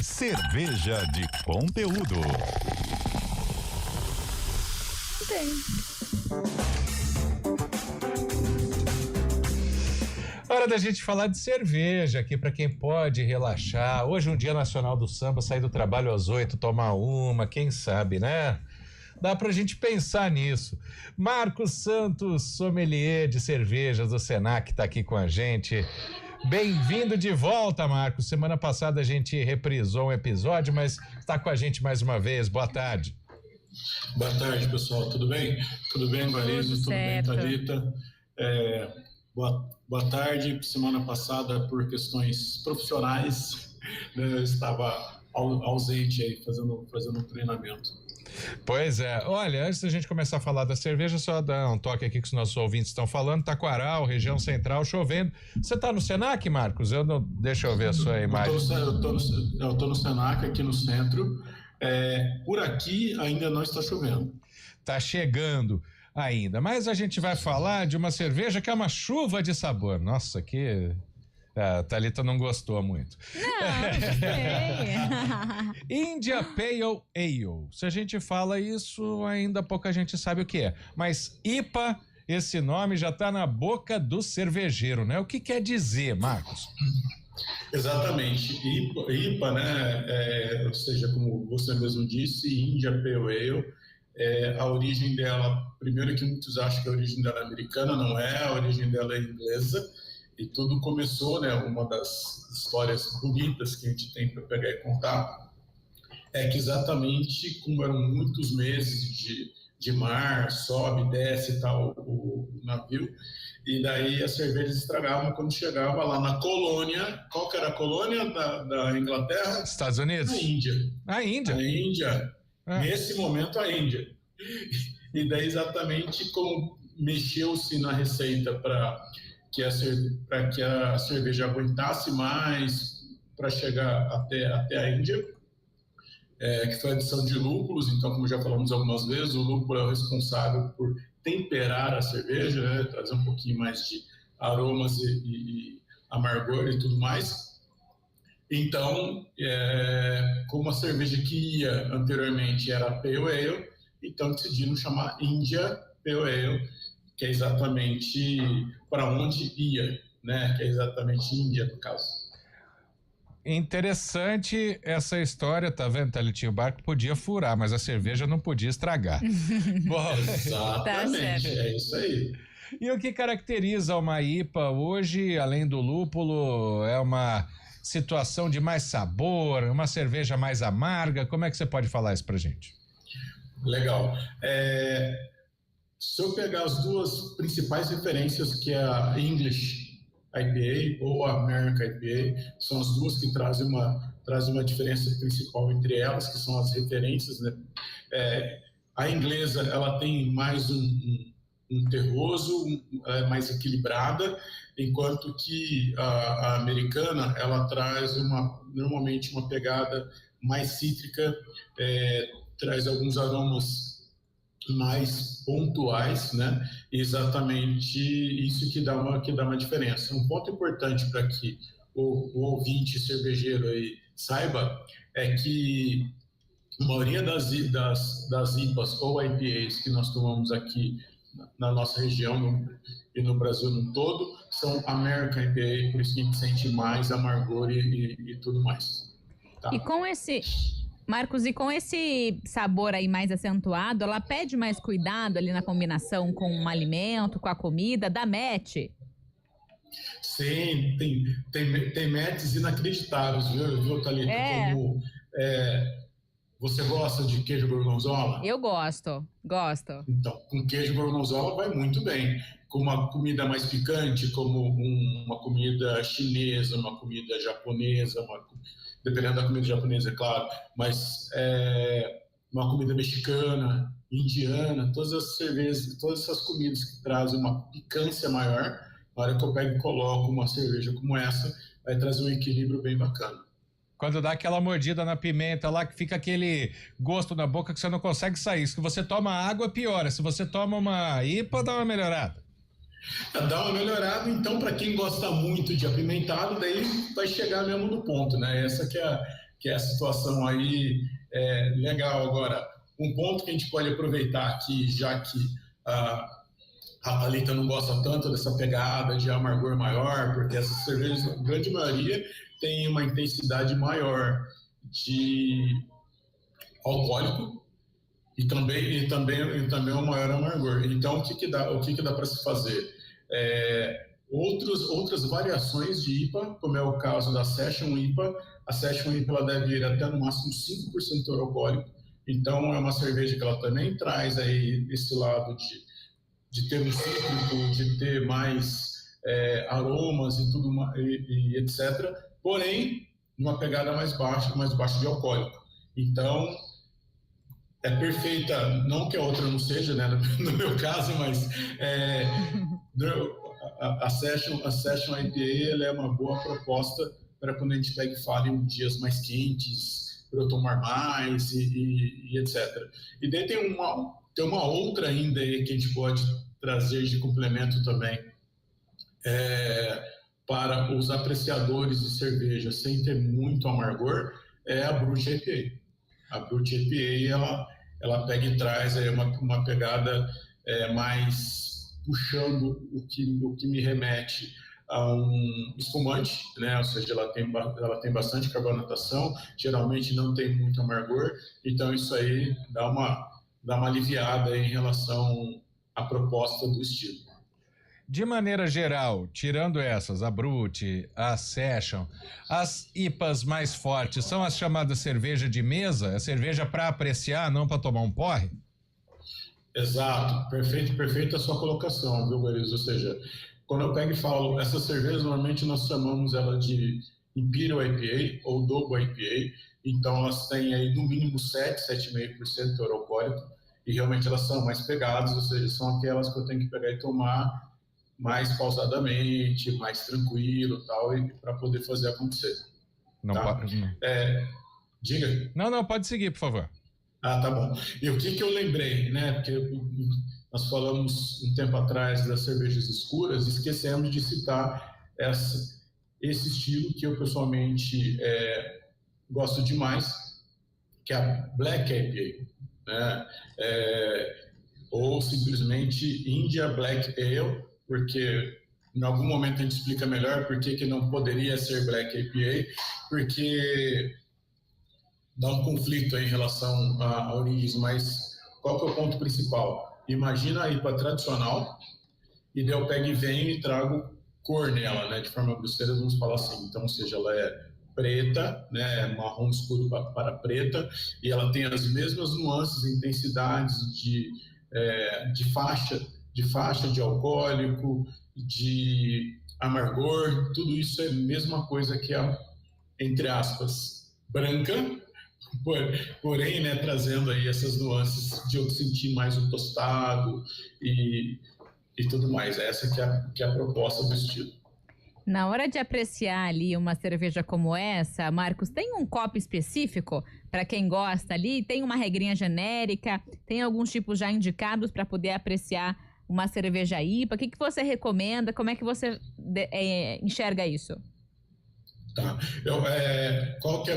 Cerveja de conteúdo. Tem. Hora da gente falar de cerveja aqui para quem pode relaxar. Hoje é um dia nacional do samba, sair do trabalho às 8, tomar uma, quem sabe, né? Dá pra gente pensar nisso. Marcos Santos, sommelier de cervejas do Senac, tá aqui com a gente. Bem-vindo de volta, Marcos. Semana passada a gente reprisou um episódio, mas está com a gente mais uma vez. Boa tarde. Boa tarde, pessoal. Tudo bem? Tudo bem, Guarizo? Tudo bem, Thalita? Boa tarde. Semana passada, por questões profissionais, eu estava ausente aí, fazendo um treinamento. Pois é. Olha, antes da gente começar a falar da cerveja, só dar um toque aqui que os nossos ouvintes estão falando. Taquaral, região central, chovendo. Você está no Senac, Marcos? Deixa eu ver a sua imagem. Eu tô no Senac, aqui no centro. Por aqui ainda não está chovendo. Tá chegando ainda, mas a gente vai falar de uma cerveja que é uma chuva de sabor. Nossa, que... A Thalita não gostou muito. Não sei. India Pale Ale. Se a gente fala isso, ainda pouca gente sabe o que é. Mas IPA, esse nome já está na boca do cervejeiro, né? O que quer dizer, Marcos? Exatamente. IPA, né? Ou seja, como você mesmo disse, India Pale Ale. A origem dela, primeiro que muitos acham que a origem dela é americana, não é. A origem dela é inglesa. E tudo começou, né? Uma das histórias bonitas que a gente tem para pegar e contar é que exatamente como eram muitos meses de mar, sobe, desce e tal o navio, e daí as cervejas estragavam quando chegava lá na colônia. Qual que era a colônia da Inglaterra? Estados Unidos. A Índia. A Índia. A Índia. Nesse momento a Índia. E daí exatamente como mexeu-se na receita para que a cerveja aguentasse mais para chegar até a Índia, que foi a adição de lúpulos. Então, como já falamos algumas vezes, o lúpulo é o responsável por temperar a cerveja, né, trazer um pouquinho mais de aromas e amargor e tudo mais. Então, como a cerveja que ia anteriormente era Pale Ale, então decidiram chamar India Pale Ale, que é exatamente para onde ia, né? Que é exatamente Índia, no caso. Interessante essa história, tá vendo, Thalitinho? O barco podia furar, mas a cerveja não podia estragar. Bom, exatamente, é isso aí. E o que caracteriza uma IPA hoje, além do lúpulo, é uma situação de mais sabor, uma cerveja mais amarga? Como é que você pode falar isso pra gente? Legal. Se eu pegar as duas principais referências, que é a English IPA ou a American IPA, são as duas que trazem uma diferença principal entre elas, que são as referências, né? A inglesa, ela tem mais um terroso, mais equilibrada, enquanto que a americana, ela traz normalmente uma pegada mais cítrica, traz alguns aromas mais pontuais, né? Exatamente isso que dá uma diferença. Um ponto importante para que o ouvinte cervejeiro aí saiba é que a maioria das IPAs ou IPAs que nós tomamos aqui na nossa região e no Brasil no todo são American IPA, por isso que a gente sente mais amargor e tudo mais. Tá? E com esse... Marcos, e com esse sabor aí mais acentuado, ela pede mais cuidado ali na combinação com um alimento, com a comida, dá match? Sim, tem matches inacreditáveis, viu, Thalita? Como, você gosta de queijo gorgonzola? Eu gosto. Então, com queijo gorgonzola vai muito bem. Com uma comida mais picante, como uma comida chinesa, uma comida japonesa, dependendo da comida japonesa, é claro, mas uma comida mexicana, indiana, todas as cervejas, todas essas comidas que trazem uma picância maior, na hora que eu pego e coloco uma cerveja como essa, vai trazer um equilíbrio bem bacana. Quando dá aquela mordida na pimenta lá, que fica aquele gosto na boca que você não consegue sair. Se você toma água, piora. Se você toma uma IPA, dá uma melhorada. Dá uma melhorada, então, para quem gosta muito de apimentado, daí vai chegar mesmo no ponto, né? Essa que que é a situação aí legal. Agora, um ponto que a gente pode aproveitar aqui, já que a Thalita não gosta tanto dessa pegada de amargor maior, porque essas cervejas, a grande maioria, tem uma intensidade maior de alcoólico e também um maior amargor. Então, o que dá para se fazer? Outras variações de IPA, como é o caso da Session IPA. A Session IPA ela deve ir até no máximo 5% alcoólico. Então, é uma cerveja que ela também traz aí esse lado de ter um cítrico, de ter mais aromas e tudo e etc. Porém, numa pegada mais baixa de alcoólico. Então, é perfeita, não que a outra não seja, né, no meu caso, mas a Session IPA ela é uma boa proposta para quando a gente pega e fala em dias mais quentes, para eu tomar mais e etc. E daí tem uma outra ainda aí que a gente pode trazer de complemento também para os apreciadores de cerveja sem ter muito amargor, é a Brut IPA. A Brut IPA ela pega e traz aí uma pegada mais puxando o que me remete a um espumante, né? Ou seja, ela tem bastante carbonatação, geralmente não tem muito amargor, então isso aí dá uma aliviada em relação à proposta do estilo. De maneira geral, tirando essas, a Brut, a Session, as IPAs mais fortes são as chamadas cerveja de mesa? É cerveja para apreciar, não para tomar um porre? Exato, perfeita a sua colocação, viu, Boris? Ou seja, quando eu pego e falo, essas cervejas, normalmente nós chamamos ela de Imperial IPA ou Double IPA, então elas têm aí no mínimo 7,5% alcoólico, e realmente elas são mais pegadas, ou seja, são aquelas que eu tenho que pegar e tomar mais pausadamente, mais tranquilo tal, para poder fazer acontecer. Não tá? pode. Não. Diga. Não, pode seguir, por favor. Ah, tá bom. E o que eu lembrei, né? Porque nós falamos um tempo atrás das cervejas escuras, esquecemos de citar esse estilo que eu pessoalmente gosto demais, que é a Black IPA, né? Ou simplesmente India Black Ale, porque em algum momento a gente explica melhor por que não poderia ser Black IPA, porque dá um conflito aí em relação a origens, mas qual que é o ponto principal? Imagina a IPA tradicional, e daí eu pego e venho e trago cor nela, né? De forma grosseira, vamos falar assim. Então, ou seja, ela é preta, né? Marrom escuro para preta, e ela tem as mesmas nuances e intensidades de faixa de alcoólico, de amargor, tudo isso é a mesma coisa que a, entre aspas, branca, porém, né, trazendo aí essas nuances de eu sentir mais o tostado e tudo mais. Essa que é a proposta do estilo. Na hora de apreciar ali uma cerveja como essa, Marcos, tem um copo específico para quem gosta ali? Tem uma regrinha genérica? Tem alguns tipos já indicados para poder apreciar uma cerveja IPA? O que você recomenda? Como é que você enxerga isso? Tá. Qual que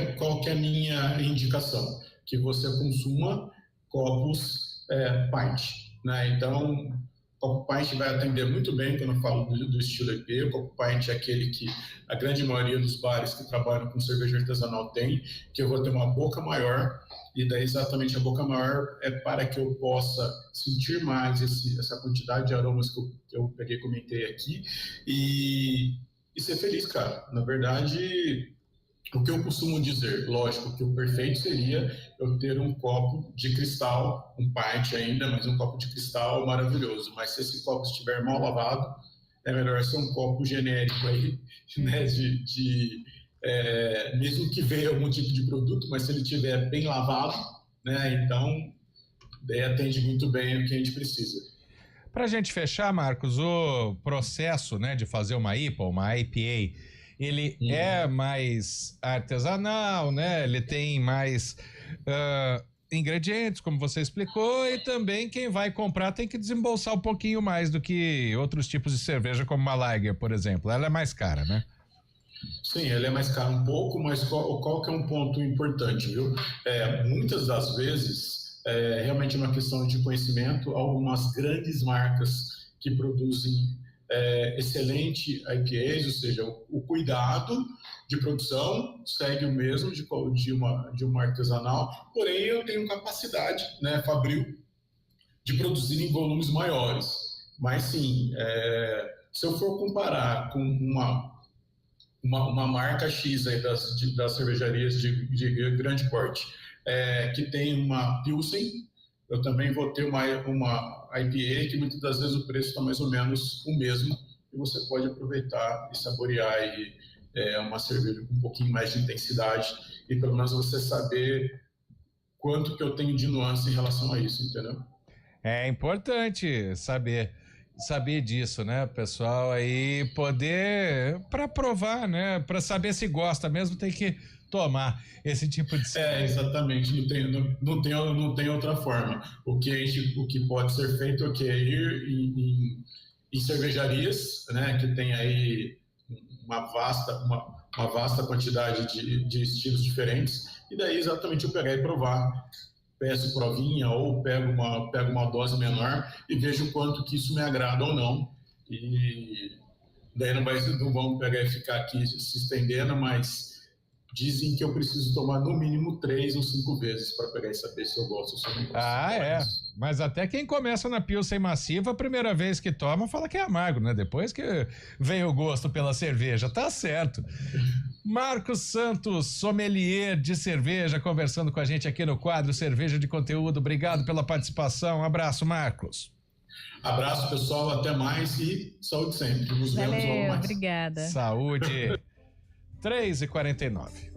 é a minha indicação? Que você consuma copos pint, né? Então, o copo pint vai atender muito bem quando eu falo do estilo IPA. O copo pint é aquele que a grande maioria dos bares que trabalham com cerveja artesanal tem, que eu vou ter uma boca maior, e daí exatamente a boca maior é para que eu possa sentir mais essa quantidade de aromas que eu peguei e comentei aqui, e ser feliz, cara. Na verdade, o que eu costumo dizer, lógico que o perfeito seria eu ter um copo de cristal, um pint ainda, mas um copo de cristal maravilhoso. Mas se esse copo estiver mal lavado, é melhor ser um copo genérico aí, né, mesmo que venha algum tipo de produto, mas se ele estiver bem lavado, né, então daí atende muito bem o que a gente precisa. Para a gente fechar, Marcos, o processo, né, de fazer uma IPA, uma IPA, ele é mais artesanal, né? Ele tem mais ingredientes, como você explicou, e também quem vai comprar tem que desembolsar um pouquinho mais do que outros tipos de cerveja, como uma Lager, por exemplo. Ela é mais cara, né? Sim, ele é mais caro um pouco, mas qual que é um ponto importante, viu? Muitas das vezes, realmente é uma questão de conhecimento, algumas grandes marcas que produzem excelente IPAs, ou seja, o cuidado de produção segue o mesmo de uma artesanal, porém eu tenho capacidade, né, fabril, de produzir em volumes maiores. Mas sim, se eu for comparar com uma marca X aí das cervejarias de grande porte, que tem uma Pilsen, eu também vou ter uma IPA que muitas das vezes o preço está mais ou menos o mesmo e você pode aproveitar e saborear aí, uma cerveja com um pouquinho mais de intensidade e pelo menos você saber quanto que eu tenho de nuance em relação a isso, entendeu? É importante saber disso, né, pessoal? Aí poder, para provar, né, para saber se gosta mesmo, tem que tomar esse tipo de exatamente, não tem outra forma. O que pode ser feito é ir em cervejarias, né, que tem aí uma vasta quantidade de estilos diferentes, e daí exatamente eu pegar e provar. Peço provinha ou pego uma dose menor e vejo o quanto que isso me agrada ou não. E daí não vamos pegar e ficar aqui se estendendo, mas dizem que eu preciso tomar no mínimo 3 ou 5 vezes para pegar e saber se eu gosto ou se eu não gosto. Mas até quem começa na Pilsen massiva, a primeira vez que toma, fala que é amargo, né? Depois que vem o gosto pela cerveja, tá certo. Marcos Santos, sommelier de cerveja, conversando com a gente aqui no quadro Cerveja de Conteúdo. Obrigado pela participação. Um abraço, Marcos. Abraço, pessoal. Até mais e saúde sempre. Nos vemos logo mais. Obrigada. Saúde. 3h49.